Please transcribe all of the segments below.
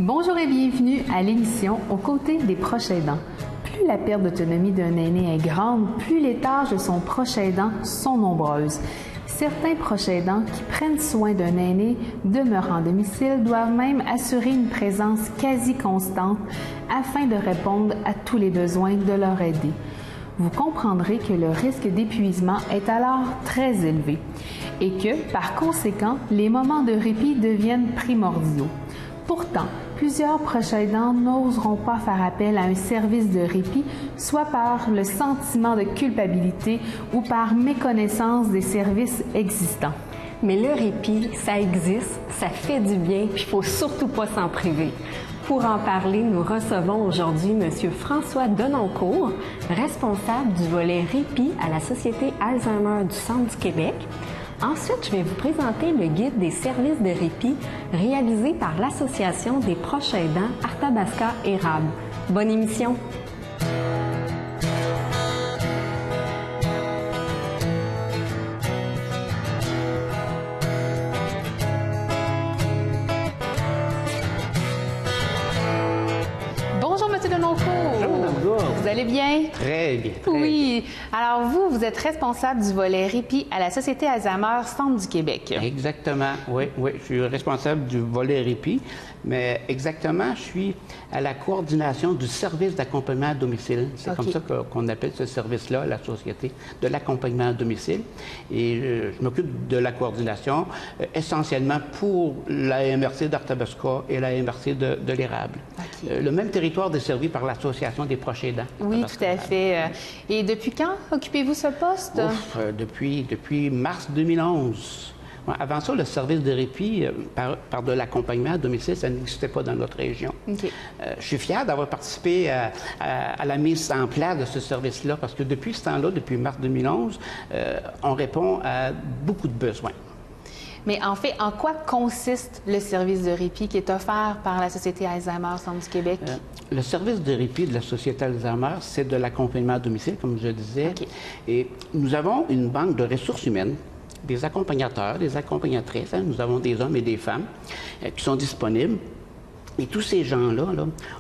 Bonjour et bienvenue à l'émission Aux côtés des proches aidants. Plus la perte d'autonomie d'un aîné est grande, plus les tâches de son proche aidant sont nombreuses. Certains proches aidants qui prennent soin d'un aîné demeurant à domicile doivent même assurer une présence quasi constante afin de répondre à tous les besoins de leur aidé. Vous comprendrez que le risque d'épuisement est alors très élevé et que, par conséquent, les moments de répit deviennent primordiaux. Pourtant, plusieurs proches aidants n'oseront pas faire appel à un service de répit, soit par le sentiment de culpabilité ou par méconnaissance des services existants. Mais le répit, ça existe, ça fait du bien, puis il ne faut surtout pas s'en priver. Pour en parler, nous recevons aujourd'hui M. François Denoncourt, responsable du volet répit à la Société Alzheimer du Centre du Québec. Ensuite, je vais vous présenter le guide des services de répit réalisé par l'Association des proches aidants Arthabasca-Érable. Bonne émission! Bonjour, M. Denoncourt. Bonjour, Mme Gourde. Vous allez bien? Très bien. Très Oui. Alors, vous êtes responsable du volet répit à la Société Alzheimer Centre du Québec. Exactement, oui. Je suis responsable du volet répit, mais exactement, je suis à la coordination du service d'accompagnement à domicile. C'est comme ça qu'on appelle ce service-là, la Société de l'accompagnement à domicile. Et je m'occupe de la coordination essentiellement pour la MRC d'Arthabasca et la MRC de l'Érable. Le même territoire desservi par l'Association des proches aidants. Oui, tout à fait. Et depuis quand occupez-vous ce poste? Depuis mars 2011. Avant ça, le service de répit par de l'accompagnement à domicile, ça n'existait pas dans notre région. Je suis fier d'avoir participé à la mise en place de ce service-là parce que depuis ce temps-là, depuis mars 2011, on répond à beaucoup de besoins. Mais en fait, en quoi consiste le service de répit qui est offert par la Société Alzheimer Centre du Québec? Le service de répit de la Société Alzheimer, c'est de l'accompagnement à domicile, comme je le disais. Et nous avons une banque de ressources humaines, des accompagnateurs, des accompagnatrices. Nous avons des hommes et des femmes qui sont disponibles. Et tous ces gens-là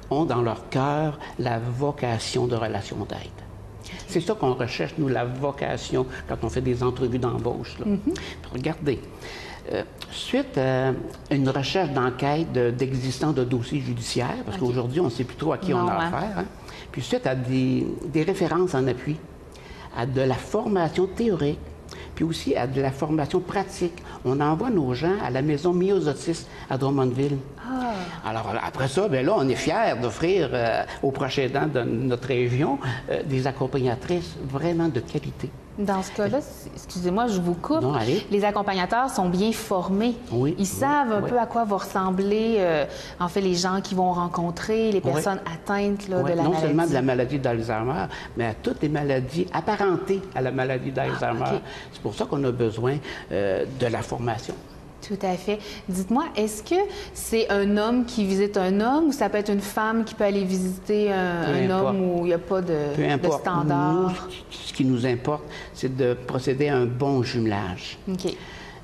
ont dans leur cœur la vocation de relation d'aide. C'est ça qu'on recherche, nous, la vocation, quand on fait des entrevues d'embauche. Regardez, suite à une recherche d'enquête d'existence de dossiers judiciaires, parce qu'aujourd'hui, on ne sait plus trop à qui on a affaire, puis suite à des références en appui, à de la formation théorique, puis aussi à de la formation pratique. On envoie nos gens à la maison Myosotis à Drummondville. Alors, après ça, bien là, on est fiers d'offrir aux proches aidants de notre région des accompagnatrices vraiment de qualité. Dans ce cas-là, excusez-moi, je vous coupe. Non, allez. Les accompagnateurs sont bien formés. Ils savent un peu à quoi va ressembler, en fait, les gens qui vont rencontrer, les personnes atteintes de la maladie. Non seulement de la maladie d'Alzheimer, mais à toutes les maladies apparentées à la maladie d'Alzheimer. C'est pour ça qu'on a besoin de la formation. Tout à fait. Dites-moi, est-ce que c'est un homme qui visite un homme ou ça peut être une femme qui peut aller visiter un homme où il n'y a pas de standard? Nous, ce qui nous importe, c'est de procéder à un bon jumelage.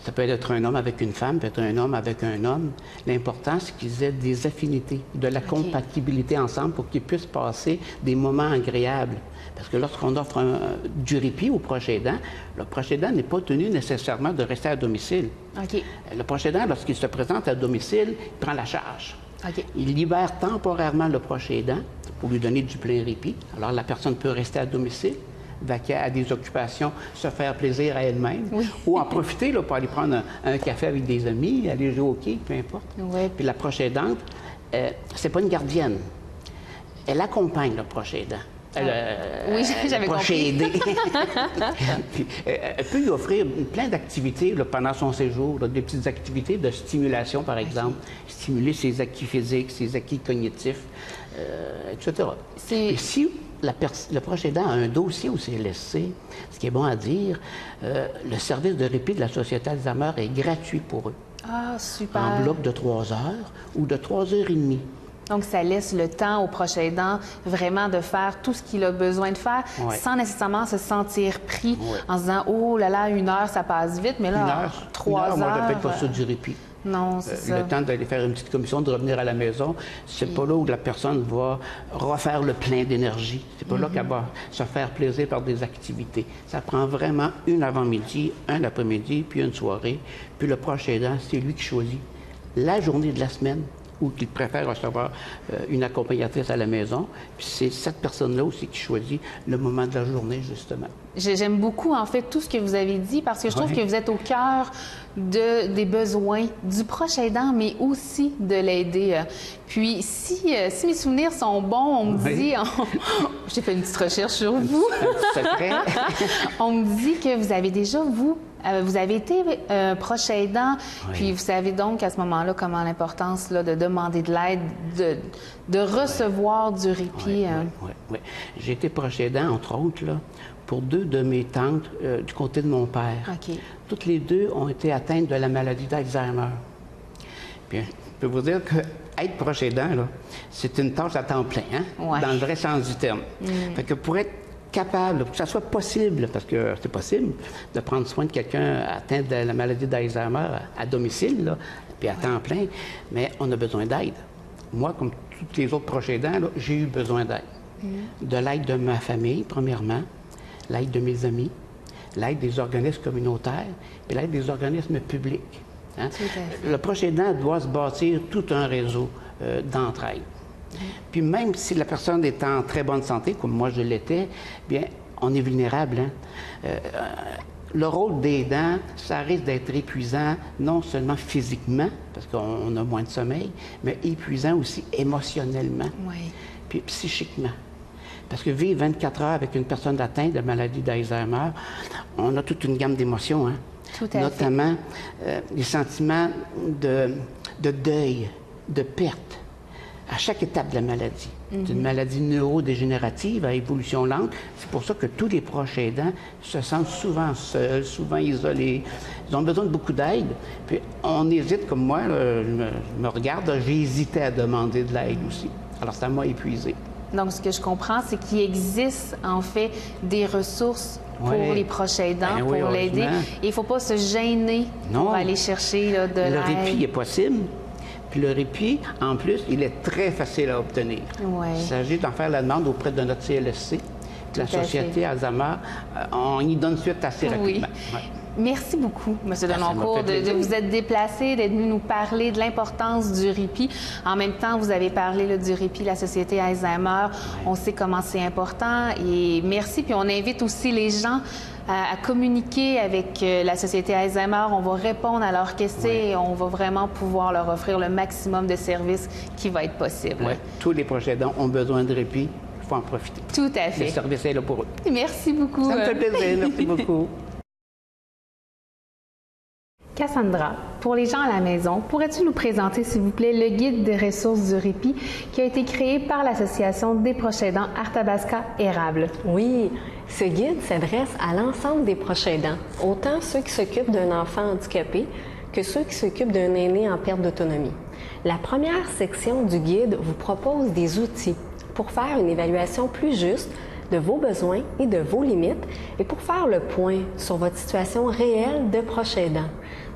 Ça peut être un homme avec une femme, peut être un homme avec un homme. L'important, c'est qu'ils aient des affinités, de la compatibilité ensemble pour qu'ils puissent passer des moments agréables. Parce que lorsqu'on offre du répit au proche aidant, le proche aidant n'est pas tenu nécessairement de rester à domicile. Le proche aidant, lorsqu'il se présente à domicile, il prend la charge. Il libère temporairement le proche aidant pour lui donner du plein répit. Alors, la personne peut rester à domicile, vaquer à des occupations, se faire plaisir à elle-même, ou en profiter pour aller prendre un café avec des amis, aller jouer au hockey, peu importe. Puis la proche aidante, c'est pas une gardienne. Elle accompagne le proche aidant. J'avais compris. Puis, elle peut lui offrir plein d'activités pendant son séjour, des petites activités de stimulation, par exemple, stimuler ses acquis physiques, ses acquis cognitifs, etc. Et si le proche aidant a un dossier au CLSC, ce qui est bon à dire, le service de répit de la Société Alzheimer est gratuit pour eux. Super. En bloc de 3 heures ou de 3 heures et demie. Donc, ça laisse le temps au proche aidant vraiment de faire tout ce qu'il a besoin de faire sans nécessairement se sentir pris en se disant « Oh là là, 1 heure, ça passe vite, mais là, 3 heures... » Moi, je n'appelle pas ça du répit. Non, c'est ça. Le temps d'aller faire une petite commission, de revenir à la maison, c'est pas là où la personne va refaire le plein d'énergie. C'est pas là qu'elle va se faire plaisir par des activités. Ça prend vraiment une avant-midi, un après-midi, puis une soirée. Puis le proche aidant, c'est lui qui choisit la journée de la semaine ou qu'il préfère recevoir une accompagnatrice à la maison. Puis c'est cette personne-là aussi qui choisit le moment de la journée, justement. J'aime beaucoup, en fait, tout ce que vous avez dit parce que je trouve que vous êtes au cœur des besoins du proche aidant, mais aussi de l'aider. Puis, si mes souvenirs sont bons, on me dit... J'ai fait une petite recherche sur vous. Secret. On me dit que vous avez déjà, vous avez été proche aidant, puis vous savez donc à ce moment-là comment l'importance là, de demander de l'aide, de recevoir du répit. Oui. J'ai été proche aidant, entre autres, là, pour 2 de mes tantes du côté de mon père. OK. Toutes les 2 ont été atteintes de la maladie d'Alzheimer. Puis, je peux vous dire que être proche aidant, là, c'est une tâche à temps plein, hein? Dans le vrai sens du terme. Fait que pour être capable, que ça soit possible, parce que c'est possible, de prendre soin de quelqu'un atteint de la maladie d'Alzheimer à domicile, là, puis à temps plein, mais on a besoin d'aide. Moi, comme tous les autres proches aidants, là, j'ai eu besoin d'aide. De l'aide de ma famille, premièrement, l'aide de mes amis, l'aide des organismes communautaires et l'aide des organismes publics. Hein? Le proche aidant doit se bâtir tout un réseau d'entraide. Puis même si la personne est en très bonne santé, comme moi je l'étais, bien, on est vulnérable. Hein? Le rôle d'aidant, ça risque d'être épuisant, non seulement physiquement, parce qu'on a moins de sommeil, mais épuisant aussi émotionnellement, puis psychiquement. Parce que vivre 24 heures avec une personne atteinte de maladie d'Alzheimer, on a toute une gamme d'émotions, hein? Tout à Notamment les sentiments de deuil, de perte, à chaque étape de la maladie. C'est une maladie neurodégénérative à évolution lente. C'est pour ça que tous les proches aidants se sentent souvent seuls, souvent isolés. Ils ont besoin de beaucoup d'aide. Puis on hésite, comme moi, là, je me regarde, j'ai hésité à demander de l'aide aussi. Alors ça m'a épuisé. Donc, ce que je comprends, c'est qu'il existe, en fait, des ressources pour les proches aidants, pour l'aider. Il ne faut pas se gêner pour aller chercher là, de l'aide. Le répit est possible. Puis le répit, en plus, il est très facile à obtenir. Il s'agit d'en faire la demande auprès de notre CLSC. La Société Alzheimer, on y donne suite assez rapidement. Merci beaucoup, M. Denoncourt, de vous être déplacé, d'être venu nous parler de l'importance du répit. En même temps, vous avez parlé là, du répit de la Société Alzheimer. On sait comment c'est important et merci. Puis on invite aussi les gens à communiquer avec la Société Alzheimer. On va répondre à leurs questions et on va vraiment pouvoir leur offrir le maximum de services qui va être possible. Tous les proches aidants ont besoin de répit. Il faut en profiter. Tout à fait. Le service est là pour eux. Merci beaucoup. Ça me fait plaisir. Merci beaucoup. Cassandra, pour les gens à la maison, pourrais-tu nous présenter, s'il vous plaît, le guide des ressources du répit qui a été créé par l'Association des proches aidants Arthabasca Érable? Oui, ce guide s'adresse à l'ensemble des proches aidants, autant ceux qui s'occupent d'un enfant handicapé que ceux qui s'occupent d'un aîné en perte d'autonomie. La première section du guide vous propose des outils pour faire une évaluation plus juste de vos besoins et de vos limites et pour faire le point sur votre situation réelle de proche aidant.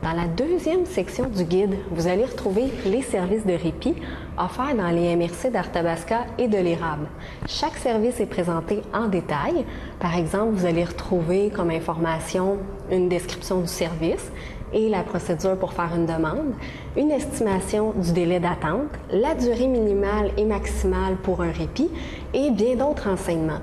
Dans la deuxième section du guide, vous allez retrouver les services de répit offerts dans les MRC d'Arthabasca et de l'Érable. Chaque service est présenté en détail. Par exemple, vous allez retrouver comme information une description du service et la procédure pour faire une demande, une estimation du délai d'attente, la durée minimale et maximale pour un répit et bien d'autres renseignements.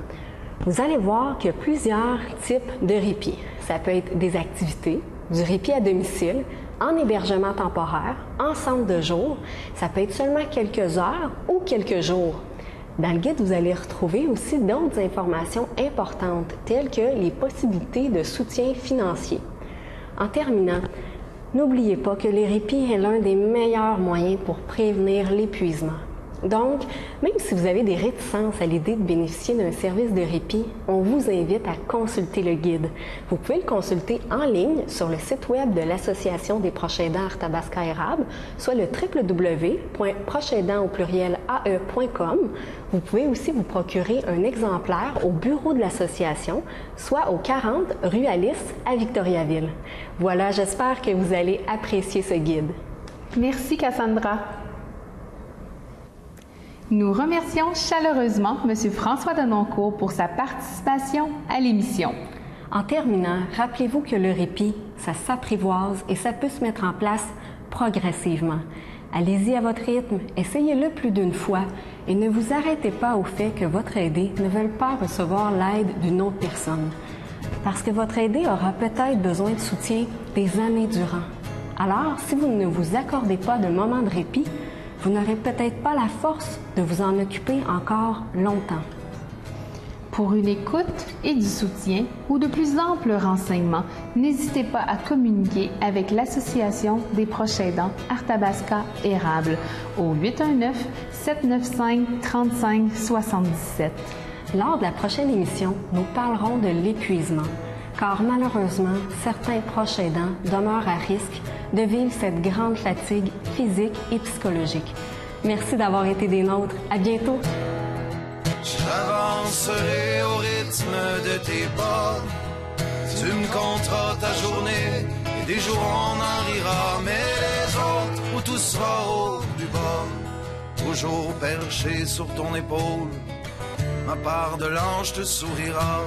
Vous allez voir qu'il y a plusieurs types de répit. Ça peut être des activités, du répit à domicile, en hébergement temporaire, en centre de jour. Ça peut être seulement quelques heures ou quelques jours. Dans le guide, vous allez retrouver aussi d'autres informations importantes, telles que les possibilités de soutien financier. En terminant, n'oubliez pas que le répit est l'un des meilleurs moyens pour prévenir l'épuisement. Donc, même si vous avez des réticences à l'idée de bénéficier d'un service de répit, on vous invite à consulter le guide. Vous pouvez le consulter en ligne sur le site web de l'Association des proches aidants Arthabasca Érable, soit le www.procheaidants.com. Vous pouvez aussi vous procurer un exemplaire au bureau de l'association, soit au 40 rue Alice à Victoriaville. Voilà, j'espère que vous allez apprécier ce guide. Merci, Cassandra. Nous remercions chaleureusement M. François Denoncourt pour sa participation à l'émission. En terminant, rappelez-vous que le répit, ça s'apprivoise et ça peut se mettre en place progressivement. Allez-y à votre rythme, essayez-le plus d'une fois et ne vous arrêtez pas au fait que votre aidé ne veut pas recevoir l'aide d'une autre personne. Parce que votre aidé aura peut-être besoin de soutien des années durant. Alors, si vous ne vous accordez pas de moment de répit, vous n'aurez peut-être pas la force de vous en occuper encore longtemps. Pour une écoute et du soutien ou de plus amples renseignements, n'hésitez pas à communiquer avec l'Association des proches aidants Arthabasca-Érable au 819-795-3577. Lors de la prochaine émission, nous parlerons de l'épuisement, car malheureusement, certains proches aidants demeurent à risque de vivre cette grande fatigue physique et psychologique. Merci d'avoir été des nôtres. À bientôt! J'avancerai au rythme de tes pas. Tu me compteras ta journée et des jours on en rira, mais les autres où tout sera au plus bas. Toujours perché sur ton épaule, ma part de l'ange te sourira.